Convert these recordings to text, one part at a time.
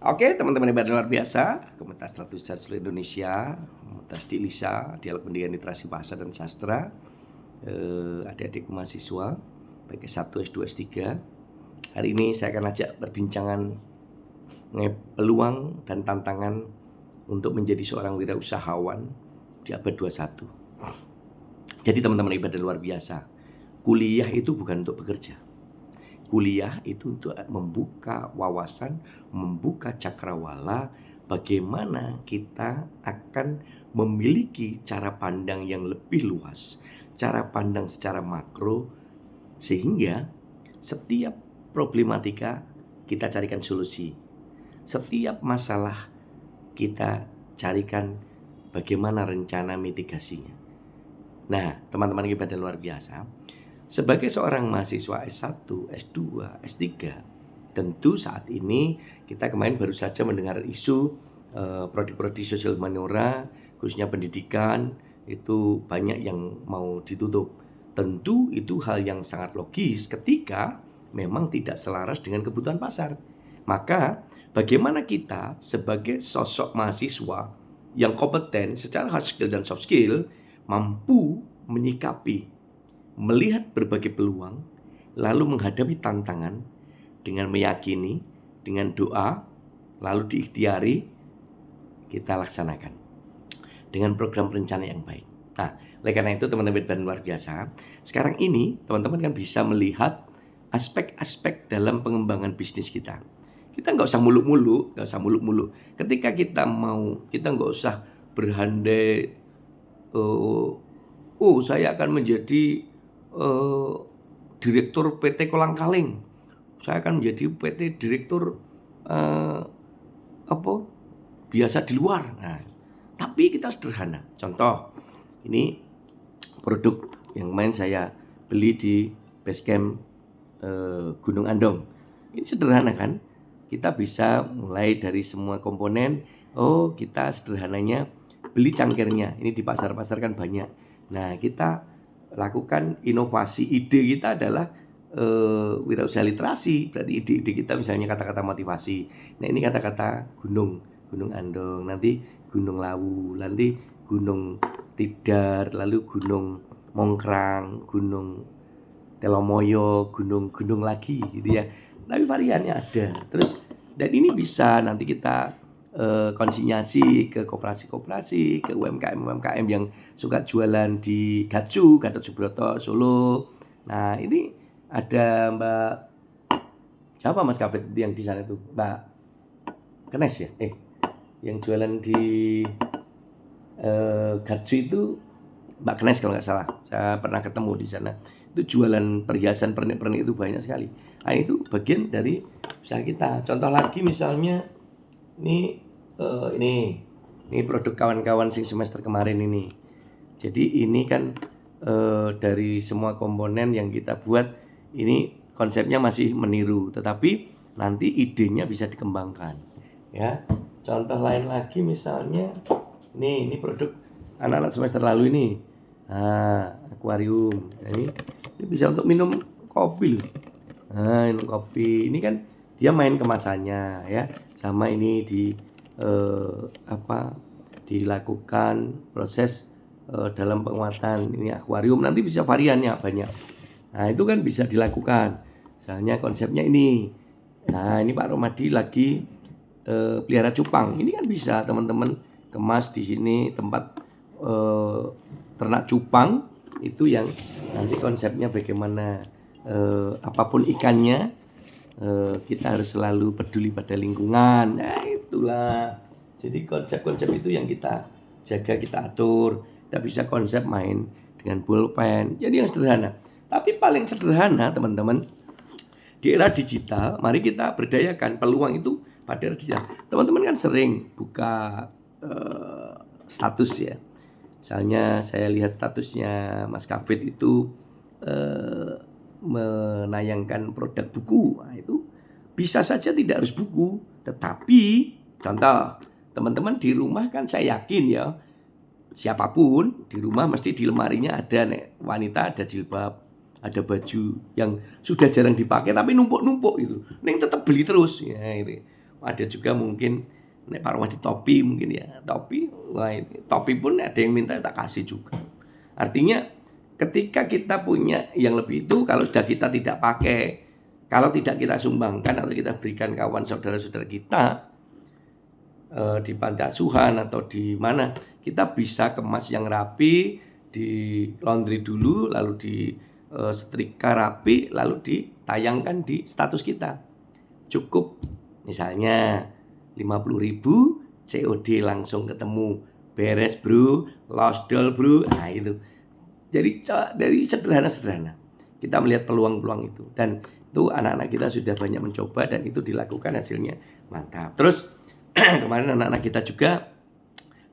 Oke, teman-teman hebat luar biasa, Komunitas Status seluruh Indonesia, Komunitas di LISA, Dialog Pendidikan Literasi Bahasa dan Sastra, adik-adik mahasiswa, baik S1, S2, S3. Hari ini saya akan ajak perbincangan peluang dan tantangan untuk menjadi seorang wirausahawan di abad 21. Jadi teman-teman hebat dan luar biasa, kuliah itu bukan untuk bekerja. Kuliah itu untuk membuka wawasan, membuka cakrawala, bagaimana kita akan memiliki cara pandang yang lebih luas, cara pandang secara makro, sehingga setiap problematika kita carikan solusi. Setiap masalah kita carikan bagaimana rencana mitigasinya. Nah, teman-teman hebat dan luar biasa, sebagai seorang mahasiswa S1, S2, S3, tentu saat ini kita kemarin baru saja mendengar isu prodi-prodi sosial humaniora, khususnya pendidikan, itu banyak yang mau ditutup. Tentu itu hal yang sangat logis ketika memang tidak selaras dengan kebutuhan pasar. Maka bagaimana kita sebagai sosok mahasiswa yang kompeten secara hard skill dan soft skill mampu menyikapi, melihat berbagai peluang, lalu menghadapi tantangan dengan meyakini, dengan doa, lalu diikhtiari, kita laksanakan dengan program rencana yang baik. Nah, oleh karena itu teman-teman dan luar biasa, sekarang ini teman-teman kan bisa melihat aspek-aspek dalam pengembangan bisnis kita. Kita nggak usah muluk-muluk, Ketika kita mau, kita nggak usah berandai, saya akan menjadi direktur PT Kolang Kaling. Saya akan menjadi PT direktur biasa di luar. Nah, tapi kita sederhana. Contoh, ini produk yang main saya beli di Basecamp Gunung Andong. Ini sederhana kan? Kita bisa mulai dari semua komponen. Kita sederhananya beli cangkirnya. Ini di pasar-pasar kan banyak. Nah, kita lakukan inovasi. Ide kita adalah wirausaha literasi. Berarti ide-ide kita misalnya kata-kata motivasi. Nah, ini kata-kata gunung Andong, nanti Gunung Lawu, nanti Gunung Tidar, lalu Gunung Mongkrang, Gunung Telomoyo, gunung lagi gitu ya. Tapi variannya ada. Terus dan ini bisa nanti kita konsinyasi ke koperasi-koperasi, ke UMKM yang suka jualan di Gacu, Gatot Subroto, Solo. Nah, ini ada Mbak siapa Mas Kafet yang di sana itu? Mbak Kenes ya? Yang jualan di Gacu itu Mbak Kenes kalau nggak salah. Saya pernah ketemu di sana. Itu jualan perhiasan pernik-pernik itu banyak sekali. Nah, itu bagian dari usaha kita. Contoh lagi misalnya ini produk kawan-kawan sing semester kemarin ini. Jadi ini kan dari semua komponen yang kita buat, ini konsepnya masih meniru, tetapi nanti idenya bisa dikembangkan. Ya, contoh lain lagi misalnya, ini produk anak-anak semester lalu ini. Nah, akuarium. Ini bisa untuk minum kopi loh. Nah, minum kopi. Ini kan dia main kemasannya ya. Sama ini dilakukan proses dalam penguatan ini akuarium, nanti bisa variannya banyak. Nah, itu kan bisa dilakukan. Misalnya konsepnya ini. Nah, ini Pak Romadi lagi pelihara cupang. Ini kan bisa teman-teman kemas di sini tempat ternak cupang itu yang nanti konsepnya bagaimana apapun ikannya kita harus selalu peduli pada lingkungan. Nah, itulah. Jadi konsep-konsep itu yang kita jaga, kita atur. Kita bisa konsep main dengan pulpen. Jadi yang sederhana. Tapi paling sederhana teman-teman, di era digital, mari kita berdayakan peluang itu pada era digital. Teman-teman kan sering buka status ya. Misalnya saya lihat statusnya Mas Kafit itu menayangkan produk buku. Nah, itu bisa saja tidak harus buku, tetapi contoh teman-teman di rumah kan saya yakin ya, siapapun di rumah mesti di lemarinya ada wanita, ada jilbab, ada baju yang sudah jarang dipakai tapi numpuk-numpuk itu. Neng tetap beli terus ya itu. Ada juga mungkin nek Pak Romadi topi mungkin ya, topi. Wah, ini topi pun ada yang minta tak kasih juga. Artinya ketika kita punya yang lebih itu, kalau sudah kita tidak pakai, kalau tidak kita sumbangkan atau kita berikan kawan saudara-saudara kita di panti asuhan atau di mana, kita bisa kemas yang rapi, di laundry dulu, lalu di setrika rapi, lalu ditayangkan di status kita. Cukup misalnya 50.000 COD langsung ketemu, beres bro, lost doll bro. Nah itu. Jadi dari sederhana-sederhana kita melihat peluang-peluang itu, dan itu anak-anak kita sudah banyak mencoba dan itu dilakukan, hasilnya mantap. Terus kemarin anak-anak kita juga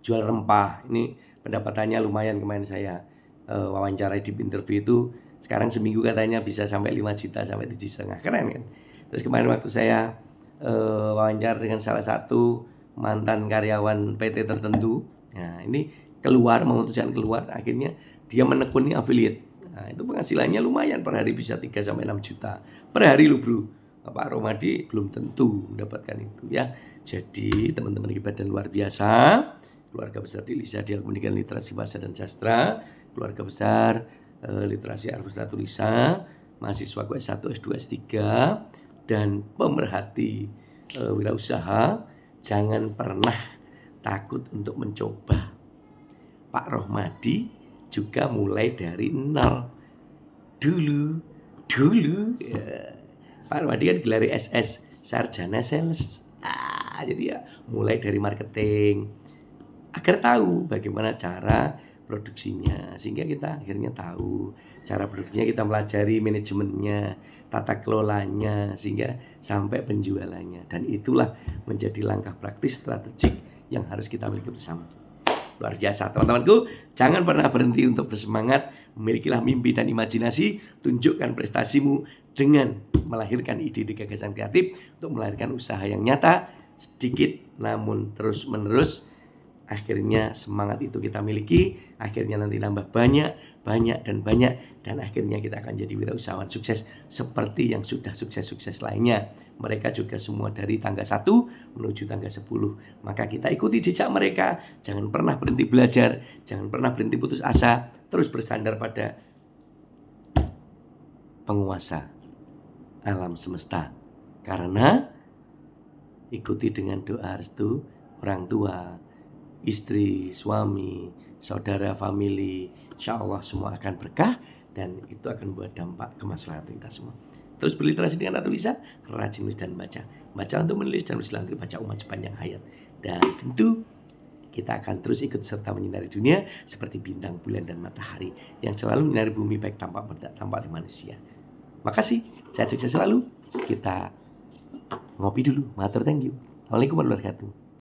jual rempah. Ini pendapatannya lumayan. Kemarin saya wawancara di interview itu, sekarang seminggu katanya bisa sampai 5 juta sampai 7,5. Keren kan? Terus kemarin waktu saya wawancara dengan salah satu mantan karyawan PT tertentu, nah ini memutuskan keluar, akhirnya dia menekuni affiliate. Nah itu penghasilannya lumayan, per hari bisa 3 sampai 6 juta per hari loh bro. Pak Romadi belum tentu mendapatkan itu ya. Jadi teman-teman hebat dan luar biasa, keluarga besar Dilisa Dial Pendidikan Literasi Bahasa dan Sastra, keluarga besar literasi Arfusta Tulisa, mahasiswa S1, S2, S3, dan pemerhati wirausaha, jangan pernah takut untuk mencoba. Pak Romadi juga mulai dari nol dulu ya. Pak Romadi kan gelar SS, sarjana sales. Jadi ya mulai dari marketing agar tahu bagaimana cara produksinya, sehingga kita akhirnya tahu cara produksinya, kita pelajari manajemennya, tata kelolanya, sehingga sampai penjualannya. Dan itulah menjadi langkah praktis strategik yang harus kita miliki bersama. Luar biasa teman-temanku, jangan pernah berhenti untuk bersemangat, memilikilah mimpi dan imajinasi, tunjukkan prestasimu dengan melahirkan ide-ide gagasan kreatif untuk melahirkan usaha yang nyata, sedikit namun terus menerus. Akhirnya semangat itu kita miliki, akhirnya nanti nambah banyak, dan akhirnya kita akan jadi wirausahawan sukses seperti yang sudah sukses-sukses lainnya. Mereka juga semua dari tangga 1 menuju tangga 10. Maka kita ikuti jejak mereka, jangan pernah berhenti belajar, jangan pernah berhenti putus asa, terus bersandar pada penguasa alam semesta. Karena ikuti dengan doa restu orang tua, istri, suami, saudara, family, insya Allah semua akan berkah dan itu akan membuat dampak kemaslahatan kita semua. Terus berliterasi dengan tulisan, rajin menulis dan baca. Baca untuk menulis dan menulis lantri, baca umat sepanjang hayat. Dan tentu kita akan terus ikut serta menyinari dunia seperti bintang, bulan, dan matahari yang selalu menyinari bumi baik tampak benda, tampak oleh manusia. Makasih, sehat sukses selalu. Kita ngopi dulu. Matur, thank you. Assalamualaikum warahmatullahi wabarakatuh.